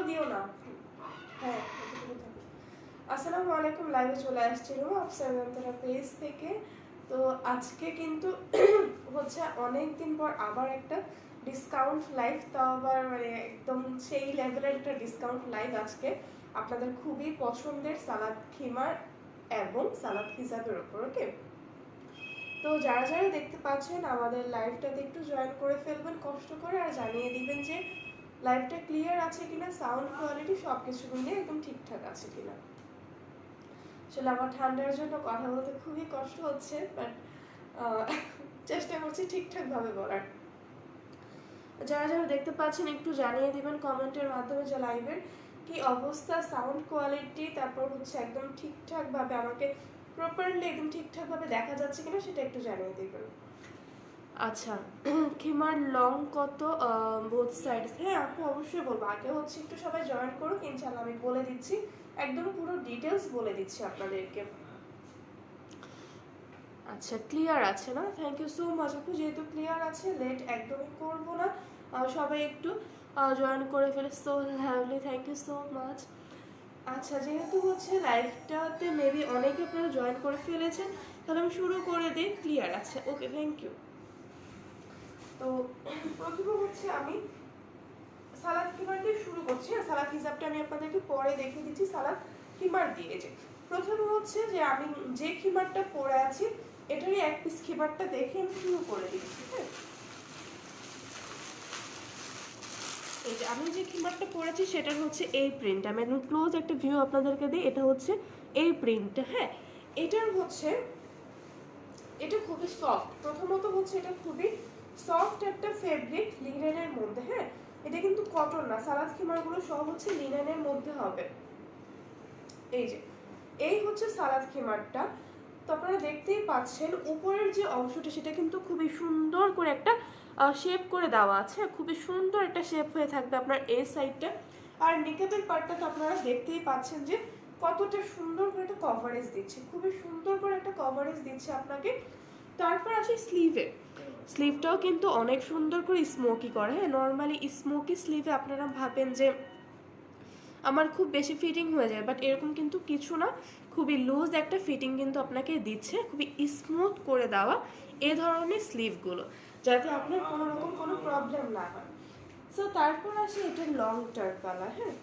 দিও না। হ্যাঁ, আসসালামু আলাইকুম। লাইভে চলে আসছিল আফসার পেজ থেকে। তো আজকে কিন্তু হচ্ছে অনেক দিন পর আবার একটা ডিসকাউন্ট লাইভ, তাও আবার মানে একদম সেই লেভেলের একটা ডিসকাউন্ট লাইভ আজকে আপনাদের খুবই পছন্দের সালাদ খিমার এবং সালাদ হিসাবের উপর। ওকে, তো যারা যারা দেখতে পাচ্ছেন আমাদের লাইভটাতে একটু জয়েন করে ফেলবেন কষ্ট করে, আর জানিয়ে দিবেন যে লাইভটা ক্লিয়ার আছে কিনা, সাউন্ড কোয়ালিটি সব কিছু মিলিয়ে একদম ঠিকঠাক আছে কিনা। আসলে আমার ঠান্ডার জন্য কথা বলতে খুবই কষ্ট হচ্ছে, বাট চেষ্টা করছি ঠিকঠাকভাবে বলার। যারা যারা দেখতে পাচ্ছেন একটু জানিয়ে দিবেন কমেন্টের মাধ্যমে যে লাইভের কি অবস্থা, সাউন্ড কোয়ালিটি, তারপর হচ্ছে একদম ঠিকঠাকভাবে আমাকে প্রপারলি একদম ঠিকঠাকভাবে দেখা যাচ্ছে কিনা সেটা একটু জানিয়ে দিবেন। আচ্ছা, খিমার লং কত বোথ সাইড? হ্যাঁ আপু অবশ্যই বলবো, আগে হচ্ছে একটু সবাই জয়েন করুক, ইনশাআল্লাহ আমি বলে দিচ্ছি, একদম পুরো ডিটেলস বলে দিচ্ছি আপনাদেরকে। আচ্ছা ক্লিয়ার আছে না? থ্যাংক ইউ সো মাচ আপু, যেহেতু ক্লিয়ার আছে লেট একদমই করবো না, সবাই একটু জয়েন করে ফেলে। So lovely, thank you so much. আচ্ছা, যেহেতু হচ্ছে লাইভটাতে মেবি অনেকে আপনারা জয়েন করে ফেলেছেন, তাহলে আমি শুরু করে দিই। ক্লিয়ার আছে, ওকে থ্যাংক ইউ। তো প্রথমে হচ্ছে আমি সালাদ কিমার দিয়ে শুরু করছি, আর সালাদ হিসাবটা আমি আপনাদেরকে পরে দেখিয়ে দিচ্ছি সালাদ কিমার দিয়ে। যে প্রথমে হচ্ছে যে আমি যে খিমারটা পরে আছি এটারই এক পিস খিমারটা দেখে আমি শুরু করে দিচ্ছি। হ্যাঁ, এই যে আমি যে খিমারটা পরেছি সেটার হচ্ছে এই প্রিন্ট, আমি একদম ক্লোজ একটা ভিউ আপনাদেরকে দিই। এটা হচ্ছে এই প্রিন্টটা। হ্যাঁ, এটার হচ্ছে এটা খুবই সফট, প্রথমত হচ্ছে এটা খুবই সফট একটা ফেব্রিক লিনেনের মধ্যে। হ্যাঁ, এটা কিন্তু কটন না, সালাদ খিমারগুলো সব হচ্ছে লিনেনের মধ্যে হবে। এই যে এই হচ্ছে সালাদ খিমারটা। তো আপনারা দেখতেই পাচ্ছেন উপরের যে অংশটা সেটা কিন্তু খুবই সুন্দর করে একটা শেপ করে দেওয়া আছে, খুবই সুন্দর একটা শেপ হয়ে থাকবে আপনার এই সাইডটা। আর নিকেবের পার্টটা তো আপনারা দেখতেই পাচ্ছেন যে কতটা সুন্দর করে একটা কভারেজ দিচ্ছে, খুবই সুন্দর করে একটা কভারেজ দিচ্ছে আপনাকে। তারপর আসি স্লিভে, স্লিভটাও কিন্তু অনেক সুন্দর করে স্মোকি করে। হ্যাঁ, নর্মালি স্মোকি স্লিভে আপনারা ভাবেন যে আমার খুব বেশি ফিটিং হয়ে যায়, বাট এরকম কিন্তু কিছু না, খুবই লুজ একটা ফিটিং কিন্তু আপনাকে দিচ্ছে, খুবই স্মুথ করে দেওয়া এই ধরনের স্লিভগুলো, যাতে আপনার কোনো রকম কোনো প্রবলেম না হয়। সো তারপর আসি এটার লং টার্ম কালার। হ্যাঁ,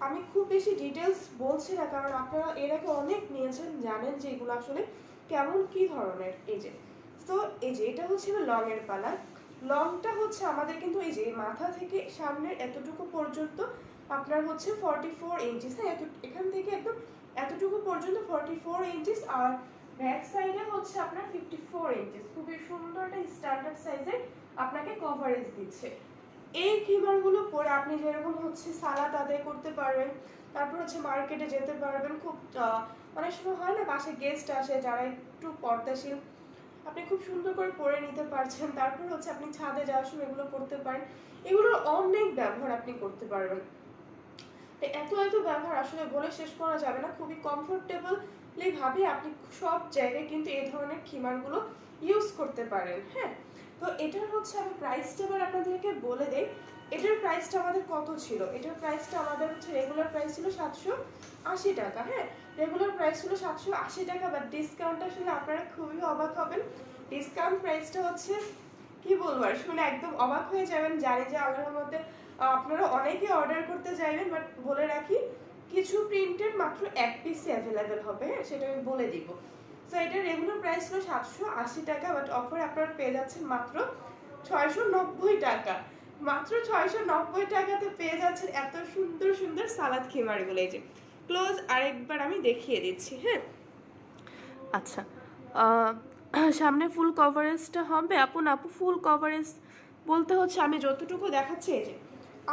আমি খুব বেশি ডিটেলস বলছি না, কারণ আপনারা এর আগে অনেক নিয়েছেন, জানেন যে এগুলো আসলে কেমন কি ধরনের। এই যে তো এই যে এটা হচ্ছে লং এর কালার। লংটা হচ্ছে আমাদের কিন্তু এই যে মাথা থেকে সামনের এতটুকু পর্যন্ত আপনার হচ্ছে 44 ইঞ্চিস। হ্যাঁ, এখান থেকে একদম এতটুকু পর্যন্ত 44 ইঞ্চিস, আর ব্যাক সাইডে হচ্ছে আপনার 54 ইঞ্চিস। খুবই সুন্দর একটা স্ট্যান্ডার্ড সাইজের আপনাকে কভারেজ দিচ্ছে। এই খিমারগুলো পরে আপনি যেরকম হচ্ছে সালাদ আদায় করতে পারবেন, তারপর হচ্ছে মার্কেটে যেতে পারবেন। খুব অনেক সময় হয় না বাসায় গেস্ট আসে যারা একটু পর্দাশীল, আপনি খুব সুন্দর করে পরে নিতে পারছেন। তারপর হচ্ছে আপনি ছাদে যাওয়ার সময় এগুলো পরতে পারেন, এগুলোর অনেক ব্যবহার আপনি করতে পারবেন। এত এত ব্যবহার আসলে বলে শেষ করা যাবে না, খুবই কমফোর্টেবলি ভাবে আপনি সব জায়গায় কিন্তু এই ধরনের খিমারগুলো ইউজ করতে পারেন। হ্যাঁ, তো এটার হচ্ছে আমি প্রাইসটা এবার আপনাদেরকে বলে দেই। এটার প্রাইসটা আমাদের কত ছিল? এটার প্রাইসটা আমাদের হচ্ছে রেগুলার প্রাইস ছিল 780 টাকা। হ্যাঁ, রেগুলার প্রাইস ছিল 780 টাকা, বাট ডিসকাউন্ট আসলে আপনারা খুবই অবাক হবেন। ডিসকাউন্ট প্রাইসটা হচ্ছে কি বলবো, আর শুনে একদম অবাক হয়ে যাবেন। জানি যে আল্লাহর মধ্যে আপনারা অনেকে অর্ডার করতে চাইবেন, বাট বলে রাখি কিছু প্রিন্টের মাত্র এক পিসই অ্যাভেলেবেল হবে। হ্যাঁ, সেটা আমি বলে দিব। সো এটার রেগুলার প্রাইস ছিল 780 টাকা, বাট অফারে আপনারা পেয়ে যাচ্ছেন মাত্র 690 টাকা। মাত্র 690 টাকাতে পেয়ে যাচ্ছেন এত সুন্দর সুন্দর সালাদ খিমারগুলো। এই যে ক্লোজ আরেকবার আমি দেখিয়ে দিচ্ছি। হ্যাঁ, আচ্ছা, সামনে ফুল কভারেজটা হবে আপু? না আপু, ফুল কভারেজ বলতে হচ্ছে আমি যতটুকু দেখাচ্ছি, এই যে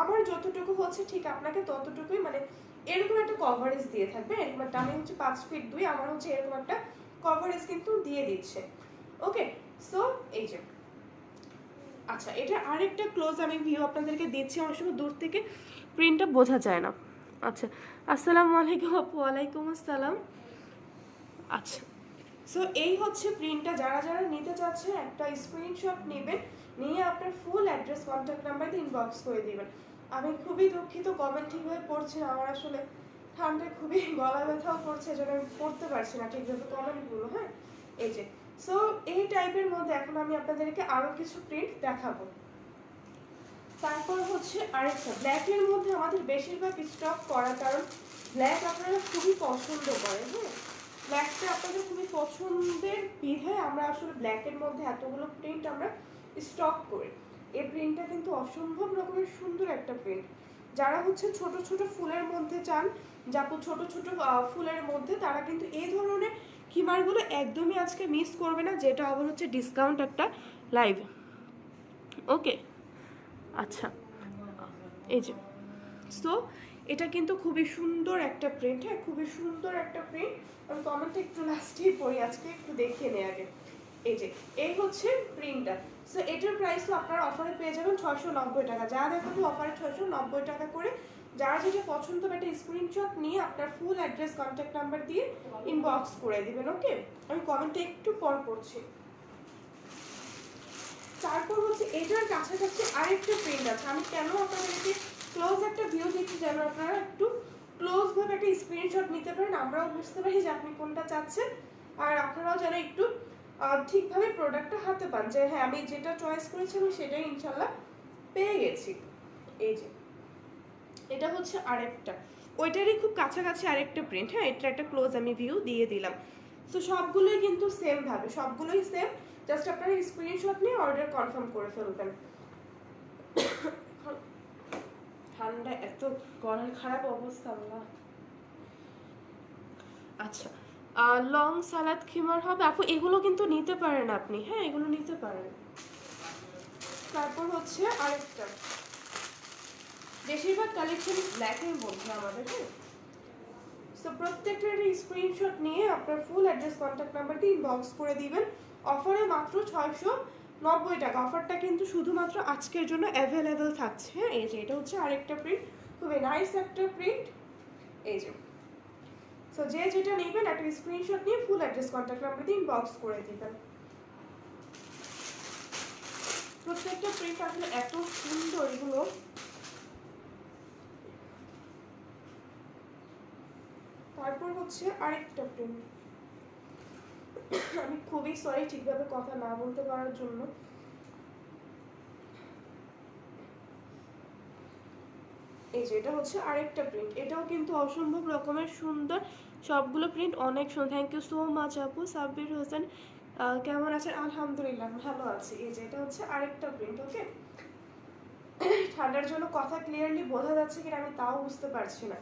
আমার যতটুকু হচ্ছে ঠিক আপনাকে ততটুকুই, মানে এরকম একটা কভারেজ দিয়ে থাকবে। এরকম একটা, আমি হচ্ছে 5 ফিট 2, আমার হচ্ছে এরকম একটা কভারেজ কিন্তু দিয়ে দিচ্ছে। ওকে, সো এই যে আচ্ছা, এটা আরেকটা ক্লোজ আমি ভিউ আপনাদেরকে দিচ্ছি, অনেক সময় দূর থেকে প্রিন্টটা বোঝা যায় না। আচ্ছা, আসসালামু আলাইকুম আপু। ওয়ালাইকুম আসসালাম। আচ্ছা, সো এই হচ্ছে প্রিন্টটা। যারা যারা নিতে চাচ্ছেন একটা স্ক্রিনশট নেবেন, নিয়ে আপনার ফুল অ্যাড্রেস কন্ট্যাক্ট নাম্বার দিয়ে ইনবক্স করে দিবেন। আমি খুবই দুঃখিত, কমেন্ট ঠিকভাবে পড়ছি না, আমার আসলে ঠান্ডায় খুবই গলা ব্যথাও করছে, যেন আমি পড়তে পারছি না ঠিকভাবে কমেন্টগুলো। হ্যাঁ, এই যে সো এই টাইপের মধ্যে এখন আমি আপনাদেরকে আরো কিছু প্রিন্ট দেখাবো। তারপর হচ্ছে আরেকটা ব্ল্যাকের মধ্যে আমাদের বেশিরভাগ স্টক করা, কারণ ব্ল্যাক আপনারা খুবই পছন্দ করেন। হ্যাঁ, ব্ল্যাকটা আপনাদের খুবই পছন্দের বিধায় আমরা আসলে ব্ল্যাকের মধ্যে এতগুলো প্রিন্ট আমরা স্টক করি। এই প্রিন্টটা কিন্তু অসম্ভব রকমের সুন্দর একটা প্রিন্ট। যারা হচ্ছে ছোট ছোট ফুলের মধ্যে চান, যাপু ছোট ছোট ফুলের মধ্যে, তারা কিন্তু এই ধরনের খিমারগুলো একদমই আজকে মিস করবে না, যেটা আবার হচ্ছে ডিসকাউন্ট একটা লাইভ। ওকে, আচ্ছা, এই যে সো এটা কিন্তু খুবই সুন্দর একটা প্রিন্ট। হ্যাঁ, খুবই সুন্দর একটা প্রিন্ট। আমি কমেন্টটা একটু লাস্টেই পড়ি, আজকে একটু দেখিয়ে নেই আগে। এই যে এই হচ্ছে প্রিন্টটা। সো এটার প্রাইসও আপনারা অফারে পেয়ে যাবেন 690 টাকা। যা দেখাবো অফারে 690 টাকা করে। যারা যেটা পছন্দ হবে একটা স্ক্রিনশট নিয়ে আপনার ফুল অ্যাড্রেস, কন্ট্যাক্ট নাম্বার দিয়ে ইনবক্স করে দিবেন। ওকে, আমি কমেন্টটা একটু পর পড়ছি। তারপর হচ্ছে এটার কাছাকাছি আরেকটা প্রিন্ট আছে। আমি কেন আপনাদেরকে ক্লোজ একটা ভিউ দিচ্ছি, যেন আপনারা একটু ক্লোজ ভাবে একটা স্ক্রিনশট নিতে পারেন, আমরাও বুঝতে পারি যে আপনি কোনটা চাচ্ছেন, আর আপনারাও যেন একটু ঠিকভাবে প্রোডাক্টটা হাতে পান, যে হ্যাঁ আমি যেটা চয়েস করেছি আমি সেটাই ইনশাল্লাহ পেয়ে গেছি। এই যে এটা হচ্ছে আরেকটা, ওইটারই খুব কাছাকাছি আরেকটা প্রিন্ট। হ্যাঁ, এটা একটা ক্লোজ আমি ভিউ দিয়ে দিলাম। তো সবগুলোই কিন্তু সেম ভাবে, সবগুলোই সেম, জাস্ট আপনারা স্ক্রিনশট নিয়ে অর্ডার কনফার্ম করে ফেলবেন। ঠান্ডা এত গলার খারাপ অবস্থা না। আচ্ছা, লং সালাদ খিমার হবে আপু, এগুলো কিন্তু নিতে পারেন আপনি। হ্যাঁ, এগুলো নিতে পারেন। তারপর হচ্ছে আরেকটা, বেশিরভাগ কালেকশন ব্ল্যাকের মধ্যে আমাদের। হ্যাঁ, সো প্রত্যেকটার স্ক্রিনশট নিয়ে আপনার ফুল অ্যাড্রেস, কন্ট্যাক্ট নাম্বার দিয়ে ইনবক্স করে দিবেন। অফারে মাত্র 690 টাকা। অফারটা কিন্তু শুধুমাত্র আজকের জন্য অ্যাভেলেবেল থাকছে। হ্যাঁ, এই যে এটা হচ্ছে আরেকটা প্রিন্ট, খুবই নাইস একটা প্রিন্ট। এই যে সো যে যেটা নেবেন একটা স্ক্রিনশট নিয়ে ফুল অ্যাড্রেস, কন্ট্যাক্ট নাম্বার দিয়ে ইনবক্স করে দিবেন। প্রত্যেকটা প্রিন্ট আসলে এত সুন্দর এগুলো। তারপর হচ্ছে আরেকটা প্রিন্ট, আমি খুবই সরি ঠিকভাবে কথা না বলতে পারার জন্য। এই যে এটা হচ্ছে আরেকটা প্রিন্ট, এটাও কিন্তু অসম্ভব রকমের সুন্দর। সবগুলো প্রিন্ট অনেক সুন্দর। থ্যাংক ইউ সো মাচ আপু। সাব্বির হোসেন কেমন আছেন? আলহামদুলিল্লাহ ভালো আছি। এই যে এটা হচ্ছে আরেকটা প্রিন্ট। ওকে, ঠান্ডার জন্য কথা ক্লিয়ারলি বোঝা যাচ্ছে কিনা আমি তাও বুঝতে পারছি না।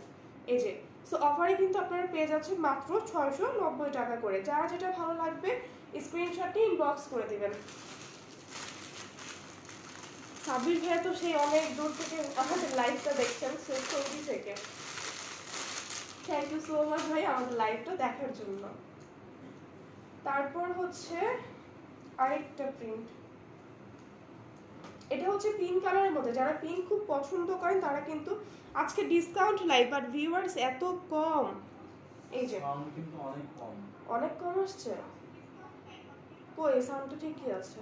এই যে সো অফারে কিন্তু আপনারা পেয়ে যাচ্ছেন মাত্র 690 টাকা করে। যার যেটা ভালো লাগবে স্ক্রিনশটটি ইনবক্স করে দিবেন। সাব্বির ভাইয়া তো সেই অনেক দূর থেকে আমাদের লাইভটা দেখছেন, সৌদি থেকে। থ্যাংক ইউ সো মাচ ভাই আমাদের লাইভটা দেখার জন্য। তারপর হচ্ছে আরেকটা প্রিন্ট, এটা হচ্ছে পিঙ্ক কালারের মধ্যে। যারা পিঙ্ক খুব পছন্দ করেন তারা কিন্তু আজকে ডিসকাউন্ট লাইভ, বাট ভিউয়ার্স এত কম। এই যে কিন্তু অনেক কম, অনেক কম আসছে। কই সাউন্ডটা ঠিকই আছে।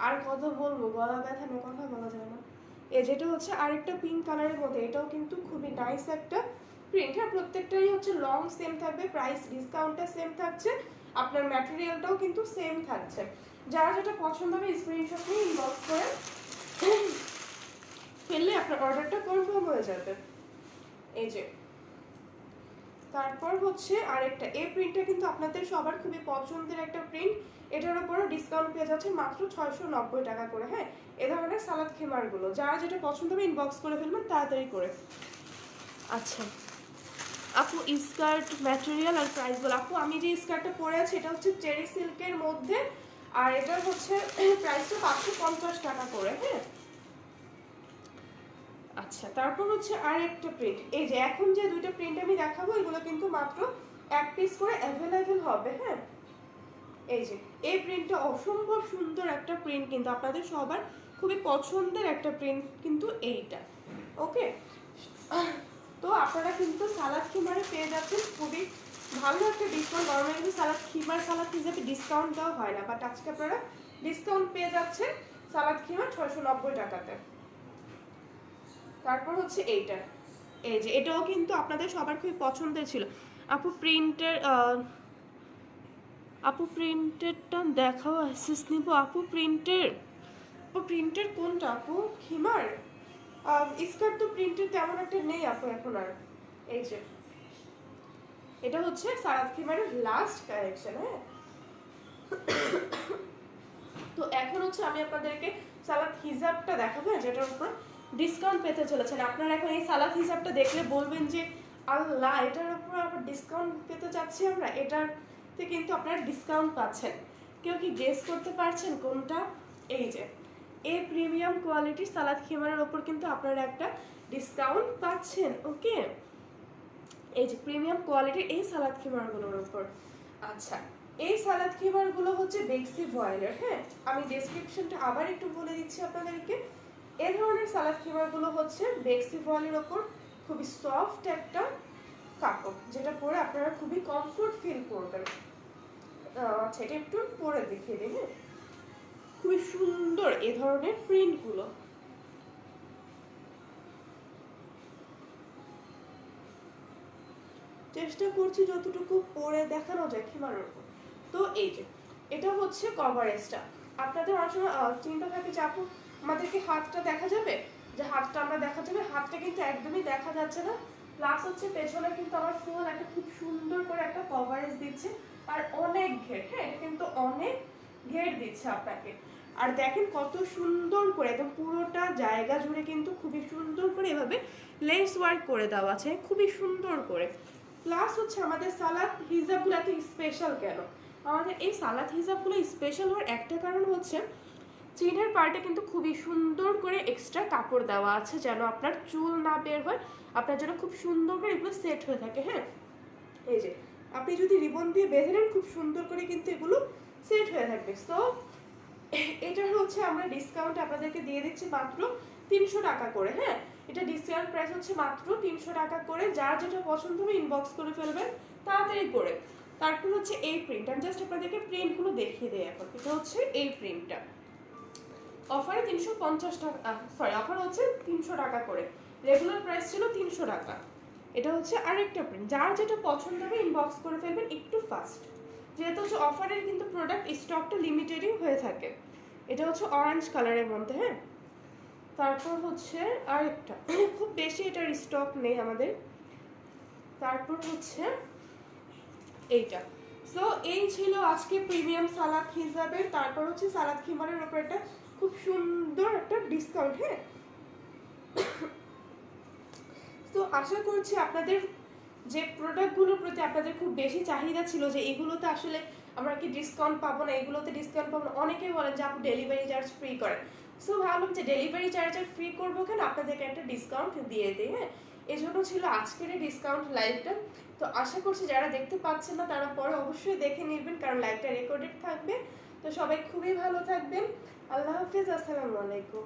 আর কত বলবো, গলা ব্যথা নিয়ে কথা বলা যায় না। যেটা হচ্ছে আরেকটা পিঙ্ক কালারের মধ্যে, এটাও কিন্তু খুবই নাইস একটা প্রিন্ট। হ্যাঁ, প্রত্যেকটাই হচ্ছে লং সেম থাকবে, প্রাইস ডিসকাউন্টটা সেম থাকছে, আপনার ম্যাটেরিয়ালটাও কিন্তু সেম থাকছে। যারা যেটা পছন্দ হবে স্ক্রিনশট নিয়ে ইনবক্স করে ফেললে আপনার অর্ডারটা কনফার্ম হয়ে যাবে। এই যে তারপর হচ্ছে আরেকটা, এই প্রিন্টটা কিন্তু আপনাদের সবার খুবই পছন্দের একটা প্রিন্ট। এটার উপরও ডিসকাউন্ট পেয়ে যাচ্ছে মাত্র 690 টাকা করে। হ্যাঁ, এ ধরনের সালাদ খিমারগুলো যারা যেটা পছন্দ হবে ইনবক্স করে ফেলবেন তাড়াতাড়ি করে। আচ্ছা আপু, স্কার্ট ম্যাটেরিয়াল আর প্রাইস বল। আপু আমি যে স্কার্টটা পরে আছি এটা হচ্ছে চেরি সিল্কের মধ্যে, আর এটার হচ্ছে প্রাইসটা 550 টাকা করে। হ্যাঁ, আচ্ছা তারপর হচ্ছে আরেকটা প্রিন্ট, এই যে এখন যে দুইটা প্রিন্ট আমি দেখাবো এগুলো কিন্তু মাত্র এক পিস করে অ্যাভেলেবেল হবে। হ্যাঁ, এই যে এই প্রিন্টটা অসম্ভব সুন্দর একটা প্রিন্ট, কিন্তু আপনাদের সবার খুবই পছন্দের একটা প্রিন্ট কিন্তু এইটা। ওকে, তো আপনারা কিন্তু সালাদ খিমারে পেয়ে যাচ্ছেন খুবই ভালো একটা ডিসকাউন্ট। নর্মালি কিন্তু সালাদ হিসেবে ডিসকাউন্ট দেওয়া হয় না, বাট আজকে আপনারা ডিসকাউন্ট পেয়ে যাচ্ছেন সালাদ খিমার 690 টাকাতে। তারপর হচ্ছে এইটা, এই যে এটাও কিন্তু আপনাদের সবার খুবই পছন্দের ছিল। আপু প্রিন্টের আপু প্রিন্টেরটা দেখাও, অ্যাসেস নিব। আপু প্রিন্টের কোনটা আপু? খিমার স্কার্ট তো প্রিন্টের তেমন একটা নেই আপু এখন আর। এই যে এটা হচ্ছে সারাত খিমারের লাস্ট কালেকশন। হ্যাঁ, তো এখন হচ্ছে আমি আপনাদেরকে সালাত হিজাবটা দেখাবো, যেটার উপর ডিসকাউন্ট পেতে চলেছেন আপনারা। এখন এই সালাত হিজাবটা দেখলে বলবেন যে আল্লাহ, এটার উপর আবার ডিসকাউন্ট পেতে যাচ্ছি আমরা। এটাতে কিন্তু আপনারা ডিসকাউন্ট পাচ্ছেন। কেউ কি গেস করতে পারছেন কোনটা? এই যে এই প্রিমিয়াম কোয়ালিটির সালাত খিমারের ওপর কিন্তু আপনারা একটা ডিসকাউন্ট পাচ্ছেন। ওকে, এই যে প্রিমিয়াম কোয়ালিটির এই সালাদ খিমারগুলোর উপর। আচ্ছা, এই সালাদ খিমারগুলো হচ্ছে বেক্সি ভয়েলের। হ্যাঁ, আমি ডেসক্রিপশনটা আবার একটু বলে দিচ্ছি আপনাদেরকে। এই ধরনের সালাদ খিমারগুলো হচ্ছে বেক্সি ভয়েলের ওপর খুবই সফট একটা কাপড়, যেটা পরে আপনারা খুবই কমফোর্ট ফিল করবেন। আচ্ছা, এটা একটু পরে দেখিয়ে দিই। হ্যাঁ, খুবই সুন্দর এ ধরনের প্রিন্টগুলো। চেষ্টা করছি যতটুকু পরে দেখানো যায় খিমারের উপর। তো এই যে এটা হচ্ছে কভারেজটা। আপনাদের আসলে চিন্তা থাকে যে আপু আমাদেরকে হাতটা দেখা যাবে, যে হাতটা আমরা দেখা যাবে, হাতটা কিন্তু একদমই দেখা যাচ্ছে না। প্লাস হচ্ছে পেছনে কিন্তু আমার ফুল একটা খুব সুন্দর করে একটা কভারেজ দিচ্ছে, আর অনেক ঘের। হ্যাঁ, এটা কিন্তু অনেক ঘের দিচ্ছে আপনাকে। আর দেখেন কত সুন্দর করে একদম পুরোটা জায়গা জুড়ে কিন্তু খুবই সুন্দর করে এভাবে লেস ওয়ার্ক করে দেওয়া আছে, খুবই সুন্দর করে। প্লাস হচ্ছে আমাদের সালাদ হিজাবগুলো এত স্পেশাল কেন? আমাদের এই সালাদ হিজাবগুলো স্পেশাল হওয়ার একটা কারণ হচ্ছে চিনের পার্টে কিন্তু খুবই সুন্দর করে এক্সট্রা কাপড় দেওয়া আছে, যেন আপনার চুল না বের হয়, আপনার যেন খুব সুন্দর করে এগুলো সেট হয়ে থাকে। হ্যাঁ, এই যে আপনি যদি রিবন দিয়ে বেঁধে নেন, খুব সুন্দর করে কিন্তু এগুলো সেট হয়ে থাকবে। সো এটা হচ্ছে আমরা ডিসকাউন্ট আপনাদেরকে দিয়ে দিচ্ছি মাত্র 300 টাকা করে। হ্যাঁ, এটা ডিসকাউন্ট প্রাইস হচ্ছে মাত্র 300 টাকা করে। যার যেটা পছন্দ হবে ইনবক্স করে ফেলবেন তাড়াতাড়ি করে। তারপর হচ্ছে এই প্রিন্ট, আমি জাস্ট আপনাদেরকে প্রিন্টগুলো দেখিয়ে দিই। এখন এটা হচ্ছে এই প্রিন্টটা, অফারে 350 টাকা, সরি অফার হচ্ছে 300 টাকা করে, রেগুলার প্রাইস ছিল 300 টাকা। এটা হচ্ছে আরেকটা প্রিন্ট, যার যেটা পছন্দ হবে ইনবক্স করে ফেলবেন একটু ফাস্ট, যেহেতু হচ্ছে অফারের কিন্তু প্রোডাক্ট স্টকটা লিমিটেডই হয়ে থাকে। এটা হচ্ছে অরেঞ্জ কালারের মধ্যে। হ্যাঁ, তারপর হচ্ছে আরেকটা খুব বেশি এটার স্টক নেই আমাদের। তারপর হচ্ছে এইটা। সো এই ছিল আজকে প্রিমিয়াম সালাদ হিসাবের। তারপর হচ্ছে সালাদ খিমারের উপর একটা খুব সুন্দর একটা ডিসকাউন্ট। হ্যাঁ, তো আশা করছি আপনাদের যে প্রোডাক্টগুলোর প্রতি আপনাদের খুব বেশি চাহিদা ছিল, যে এগুলোতে আসলে আমরা কি ডিসকাউন্ট পাবো না, এগুলোতে ডিসকাউন্ট পাবো না। অনেকেই বলেন যে আপু ডেলিভারি চার্জ ফ্রি করেন। সো ভাবলাম যে ডেলিভারি চার্জের ফ্রি করবো কেন, আপনাদেরকে একটা ডিসকাউন্ট দিয়ে দিই। হ্যাঁ, এজন্য ছিল আজকের এই ডিসকাউন্ট লাইভটা। তো আশা করছি যারা দেখতে পাচ্ছেন না তারা পরে অবশ্যই দেখে নেবেন, কারণ লাইভটা রেকর্ডেড থাকবে। তো সবাই খুবই ভালো থাকবেন। আল্লাহ হাফিজ, আসসালামু আলাইকুম।